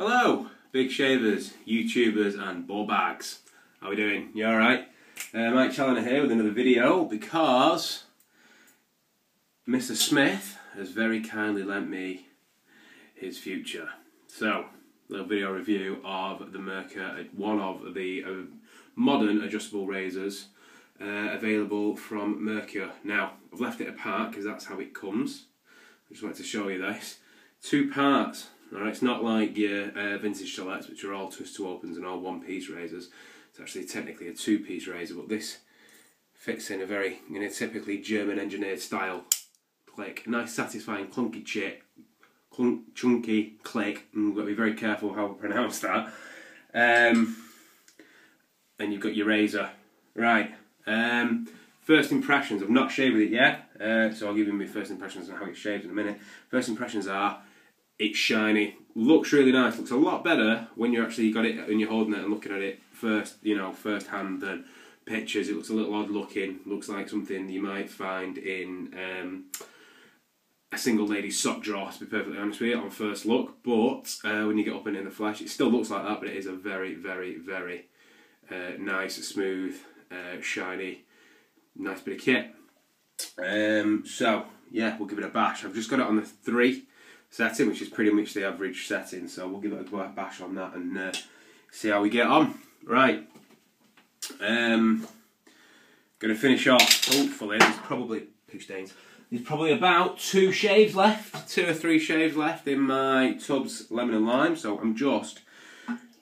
Hello, big shavers, YouTubers and ball bags. How we doing? You alright? Mike Challoner here with another video because Mr. Smith has very kindly lent me his future. So, a little video review of the Merkur, one of the modern adjustable razors available from Merkur. Now, I've left it apart because that's how it comes. I just wanted to show you this. 2 parts. Alright, it's not like your vintage Gillettes, which are all twist to opens and all one-piece razors. It's actually technically a 2-piece razor, but this fits in a very, typically German engineered style click. Nice, satisfying, clunky chunky click. You've got to be very careful how I pronounce that. And you've got your razor. Right. First impressions. I've not shaved it yet, so I'll give you my first impressions on how it shaves in a minute. First impressions are, it's shiny, looks really nice, looks a lot better when you actually got it and you're holding it and looking at it first hand than pictures. It looks a little odd looking, looks like something you might find in a single lady's sock drawer, to be perfectly honest with you, on first look, but when you get up in the flesh, it still looks like that, but it is a very, very, very nice, smooth, shiny, nice bit of kit. So, yeah, we'll give it a bash. I've just got it on the 3 setting, which is pretty much the average setting, so we'll give it a bash on that and see how we get on. Right, going to finish off, hopefully. There's probably poo stains. There's probably about 2 shaves left, 2 or 3 shaves left in my Tubbs lemon and lime, so I'm just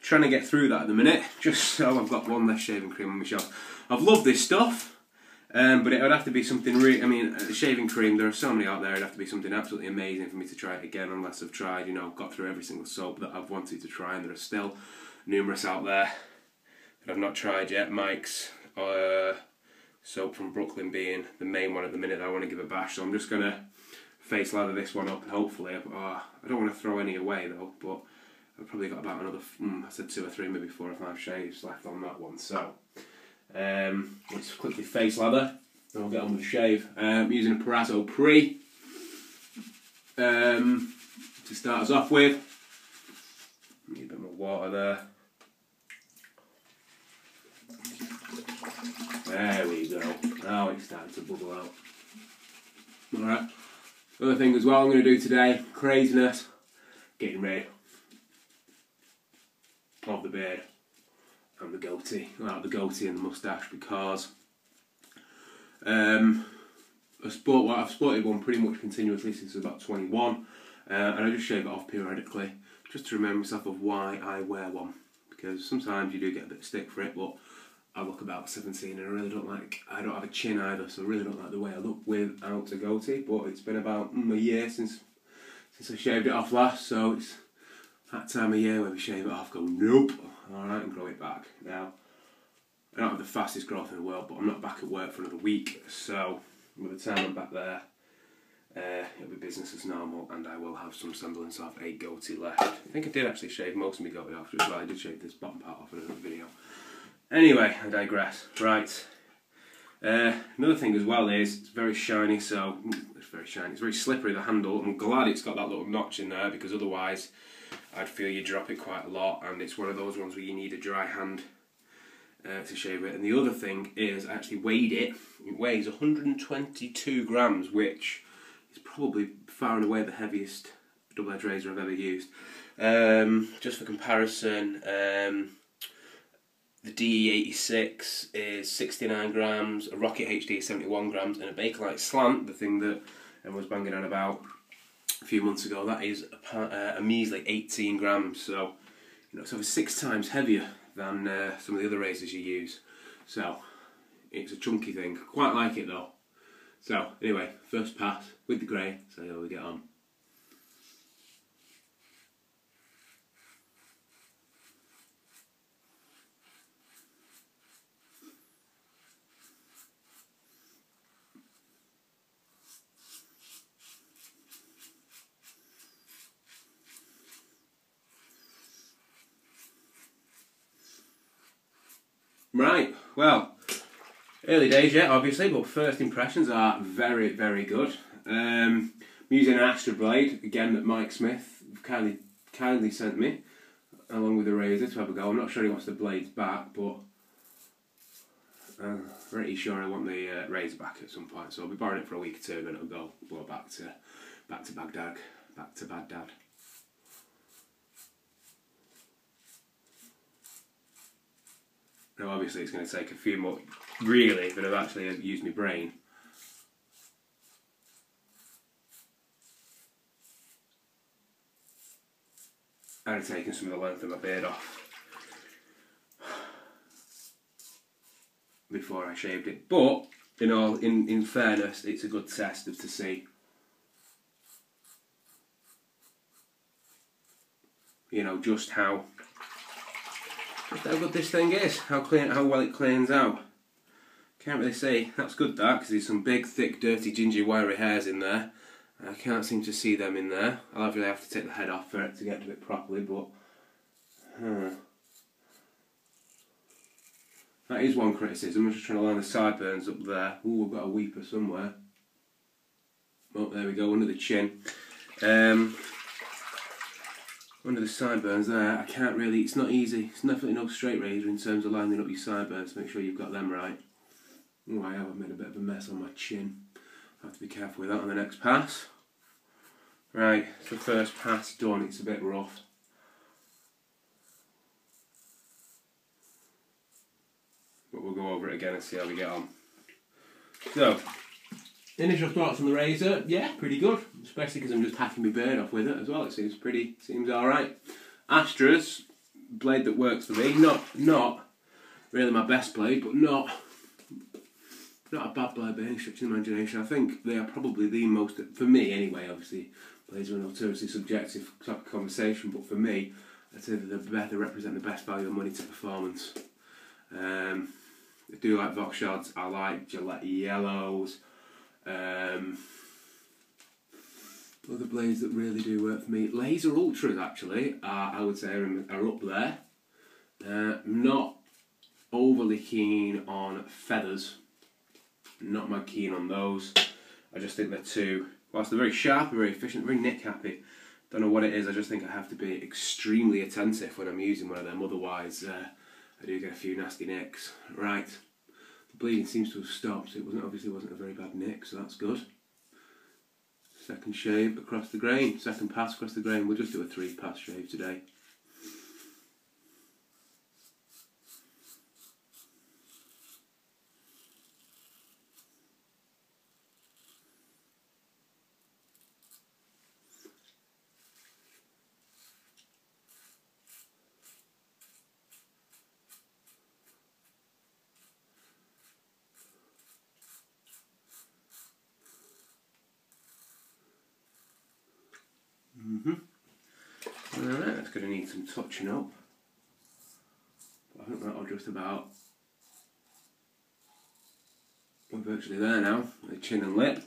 trying to get through that at the minute, just so I've got one less shaving cream on my shelf. I've loved this stuff. But it would have to be something really, shaving cream, there are so many out there, it'd have to be something absolutely amazing for me to try it again, unless I've tried, got through every single soap that I've wanted to try, and there are still numerous out there that I've not tried yet. Mike's soap from Brooklyn being the main one at the minute that I want to give a bash, so I'm just going to face lather this one up, and hopefully, I don't want to throw any away though, but I've probably got about another, I said 2 or 3, maybe 4 or 5 shaves left on that one, so let's quickly face lather and we'll get on with the shave. I'm using a Perazzo Pre to start us off with. Need a bit more water there. There we go. Now it's starting to bubble out. Alright. Other thing as well I'm going to do today, craziness, getting rid of the beard and the goatee, the goatee and the moustache, because I've sported one pretty much continuously since I was about 21, and I just shave it off periodically just to remind myself of why I wear one, because sometimes you do get a bit of stick for it, but I look about 17 and I don't have a chin either, so I really don't like the way I look without a goatee. But it's been about a year since I shaved it off last, so it's that time of year where we shave it off, go nope, alright, and grow it back. Now, I don't have the fastest growth in the world, but I'm not back at work for another week, so by the time I'm back there, it'll be business as normal, and I will have some semblance of a goatee left. I think I did actually shave most of my goatee off, just I did shave this bottom part off in another video. Anyway, I digress. Right. Another thing as well is, it's very shiny, so, it's very shiny, it's very slippery, the handle. I'm glad it's got that little notch in there, because otherwise I'd feel you drop it quite a lot, and it's one of those ones where you need a dry hand to shave it. And the other thing is, I actually weighed it. It weighs 122 grams, which is probably far and away the heaviest double-edged razor I've ever used. Just for comparison, the DE86 is 69 grams, a Rocket HD is 71 grams, and a Bakelite Slant, the thing that I was banging on about a few months ago, that is a measly 18 grams, so it's over 6 times heavier than some of the other razors you use. So it's a chunky thing. Quite like it though. So anyway, first pass with the grey, so how we get on. Right, well, early days yet, obviously, but first impressions are very, very good. I'm using an Astra blade, again, that Mike Smith kindly sent me. along with the razor to have a go. I'm not sure he wants the blades back, but I'm pretty sure I want the razor back at some point. So I'll be borrowing it for a week or two, then it'll go back to Baghdad, back to Baghdad. Now obviously it's going to take a few more, really, but I've actually used my brain. I'd taken some of the length of my beard off before I shaved it, but in fairness, it's a good test to see, just how good this thing is, how well it cleans out. Can't really see. That's good, that, because there's some big, thick, dirty, gingy, wiry hairs in there. I can't seem to see them in there. I'll really have to take the head off for it to get to it properly, but that is one criticism. I'm just trying to line the sideburns up there. Ooh, we've got a weeper somewhere. Oh, there we go, under the chin. Under the sideburns there, I can't really, it's not easy. It's definitely no straight razor in terms of lining up your sideburns to make sure you've got them right. Oh, I have, I've made a bit of a mess on my chin. I have to be careful with that on the next pass. Right, so first pass done, it's a bit rough. But we'll go over it again and see how we get on. So, initial thoughts on the razor, yeah, pretty good. Especially because I'm just hacking my beard off with it as well. It seems alright. Astra's blade that works for me. Not really my best blade, but not a bad blade by any stretch of the imagination. I think they are probably the most, for me anyway, obviously, blades are a notoriously subjective type of conversation, but for me, I'd say that they represent the best value of money to performance. I do like Vox Shods, I like Gillette Yellows. Other blades that really do work for me, Laser Ultras actually, I would say are up there. I'm not overly keen on feathers, not mad keen on those. I just think they're too, whilst they're very sharp and very efficient, very nick happy, don't know what it is, I just think I have to be extremely attentive when I'm using one of them, otherwise I do get a few nasty nicks. Right, the bleeding seems to have stopped. It obviously wasn't a very bad nick, so that's good. Second shave across the grain, second pass across the grain. We'll just do a 3-pass shave today. Alright, that's going to need some touching up. I think that'll just about, we're virtually there now, the chin and lip.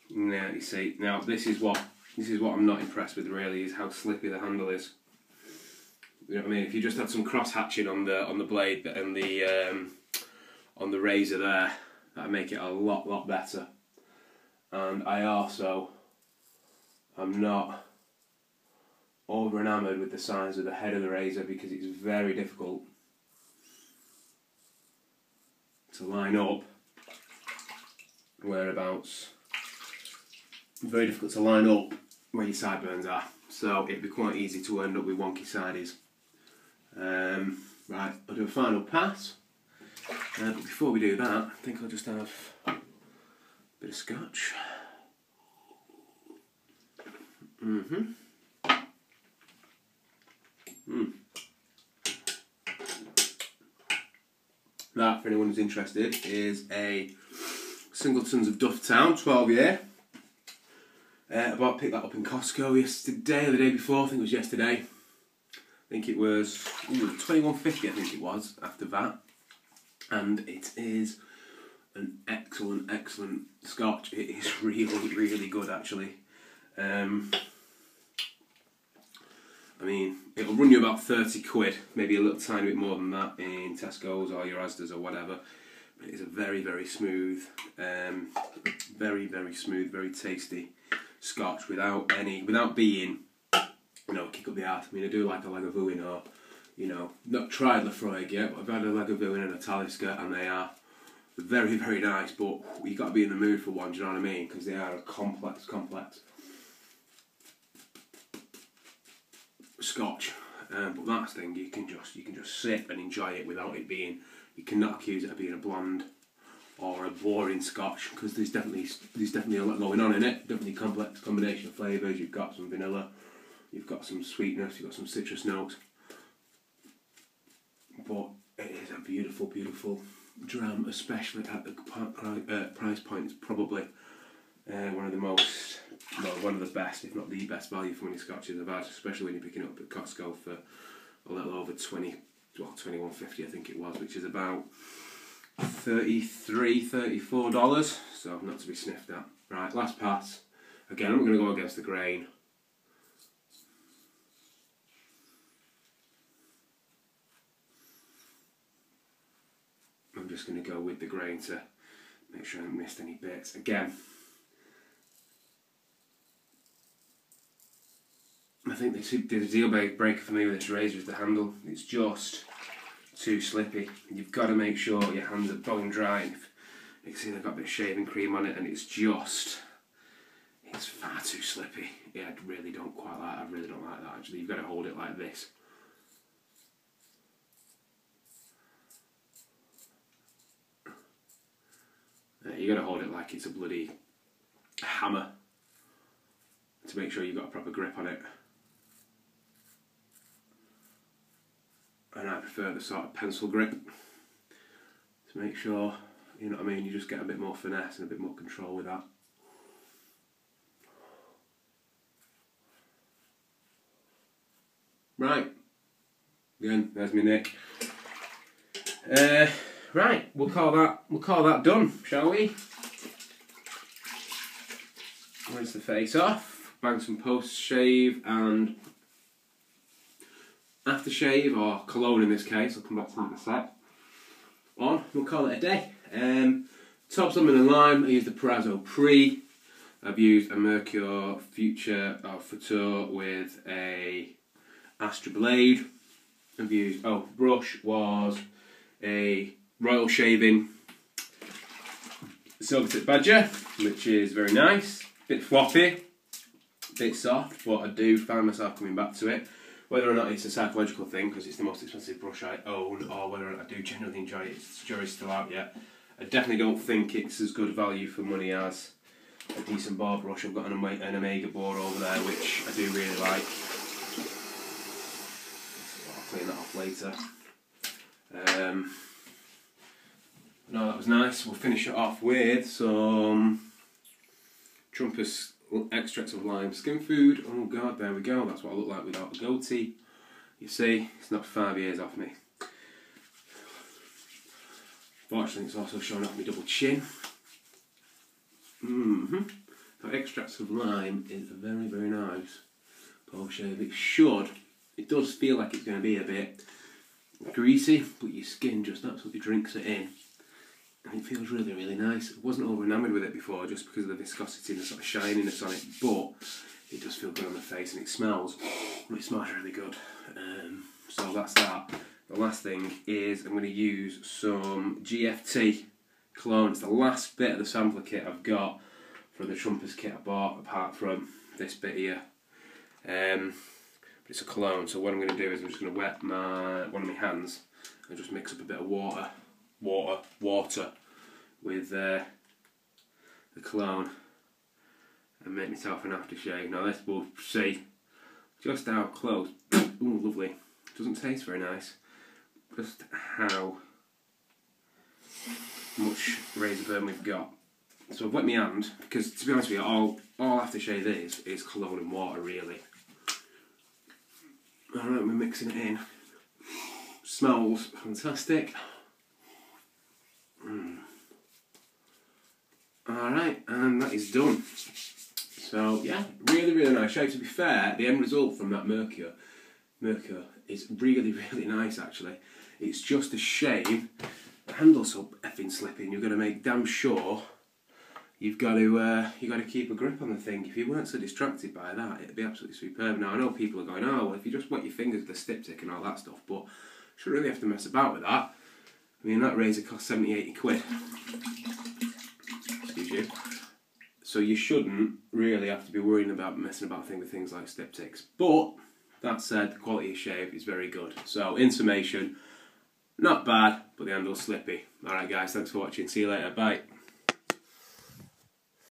Now you see, now this is what I'm not impressed with really, is how slippy the handle is. You know what I mean? If you just had some cross hatching on the blade and the on the razor there, that'd make it a lot better. And I also am not over enamoured with the size of the head of the razor, because it's very difficult to line up whereabouts. Very difficult to line up where your sideburns are, so it'd be quite easy to end up with wonky sides. Right, I'll do a final pass, but before we do that, I think I'll just have a bit of scotch. That, for anyone who's interested, is a Singletons of Dufftown 12-year. I picked that up in Costco yesterday, or the day before, I think it was yesterday. I think it was $21.50, I think it was, after that. And it is an excellent scotch. It is really good, actually. I mean, it'll run you about 30 quid, maybe a little tiny bit more than that in Tesco's or your Asda's or whatever. It is a very, very smooth, very, very smooth, very tasty Scotch without being, you know, kick up the arse. I mean, I do like a Lagavulin, or, you know, not tried Laphroaig yet, but I've had a Lagavulin and a Talisker, and they are very, very nice, but you've got to be in the mood for one, do you know what I mean? Because they are a complex Scotch. But that thing, you can just sip and enjoy it without it being, you cannot accuse it of being a bland or a boring Scotch, because there's definitely a lot going on in it. Definitely complex combination of flavours. You've got some vanilla, you've got some sweetness, you've got some citrus notes. But it is a beautiful, beautiful dram, especially at the price point. It's probably one of the most, well, one of the best, if not the best value for money Scotches I've had, especially when you're picking up at Costco for a little over 20, well, $21.50 I think it was, which is about $33, $34, so not to be sniffed at. Right, last pass. Again, I'm going to go against the grain. I'm just going to go with the grain to make sure I haven't missed any bits. Again, I think the deal breaker for me with this razor is the handle. It's just too slippy. You've got to make sure your hands are bone dry. And you can see they've got a bit of shaving cream on it, and it's far too slippy. Yeah, I really don't quite like. I really don't like that. Actually, you've got to hold it like this. You got to hold it like it's a bloody hammer to make sure you've got a proper grip on it. And I prefer the sort of pencil grip to make sure, you know what I mean, you just get a bit more finesse and a bit more control with that. Right, again, there's my nick. Right, we'll call that done, shall we? Rinse the face off, bang some post shave and aftershave, or cologne in this case. I'll come back to that in a sec. We'll call it a day. Top lemon and lime. I used the Perazzo Pre. I've used a Merkur futur with a Astra Blade. I've used, brush was a Royal Shaving Silver Tip Badger, which is very nice. Bit floppy, bit soft, but I do find myself coming back to it. Whether or not it's a psychological thing, because it's the most expensive brush I own, or whether I do generally enjoy it, the jury's still out yet. I definitely don't think it's as good value for money as a decent bar brush. I've got an Omega bar over there, which I do really like. I'll clean that off later. No, that was nice. We'll finish it off with some Trumpus extracts of lime skin food. Oh god, there we go. That's what I look like without a goatee. You see, it's not 5 years off me. Fortunately, it's also showing off my double chin. That extracts of lime is a very, very nice post shave. It does feel like it's going to be a bit greasy, but your skin just absolutely drinks it in. And it feels really, really nice. I wasn't over enamoured with it before just because of the viscosity and the sort of shininess on it, but it does feel good on the face, and it smells really good. So that's that. The last thing is I'm going to use some GFT cologne. It's the last bit of the sampler kit I've got from the Trumpus kit I bought, apart from this bit here. But it's a cologne, so what I'm going to do is I'm just going to wet one of my hands and just mix up a bit of water with the cologne and make myself an aftershave. Now this will see just how close, ooh lovely, doesn't taste very nice, just how much razor burn we've got. So I've wet my hand, because to be honest with you, all aftershave is cologne and water really. Alright, we're mixing it in. Smells fantastic. Alright, and that is done. So yeah, really, really nice shave. To be fair, the end result from that Merkur is really, really nice actually. It's just a shame handle's so effing slippy, and you've got to make damn sure you've got to keep a grip on the thing. If you weren't so distracted by that, it'd be absolutely superb. Now I know people are going, oh well, if you just wet your fingers with a styptic and all that stuff, but you shouldn't really have to mess about with that. I mean, that razor costs 70-80 quid. Excuse you. So you shouldn't really have to be worrying about messing about with things like styptics. But that said, the quality of shave is very good. So in summation, not bad, but the handle's slippy. Alright guys, thanks for watching. See you later. Bye.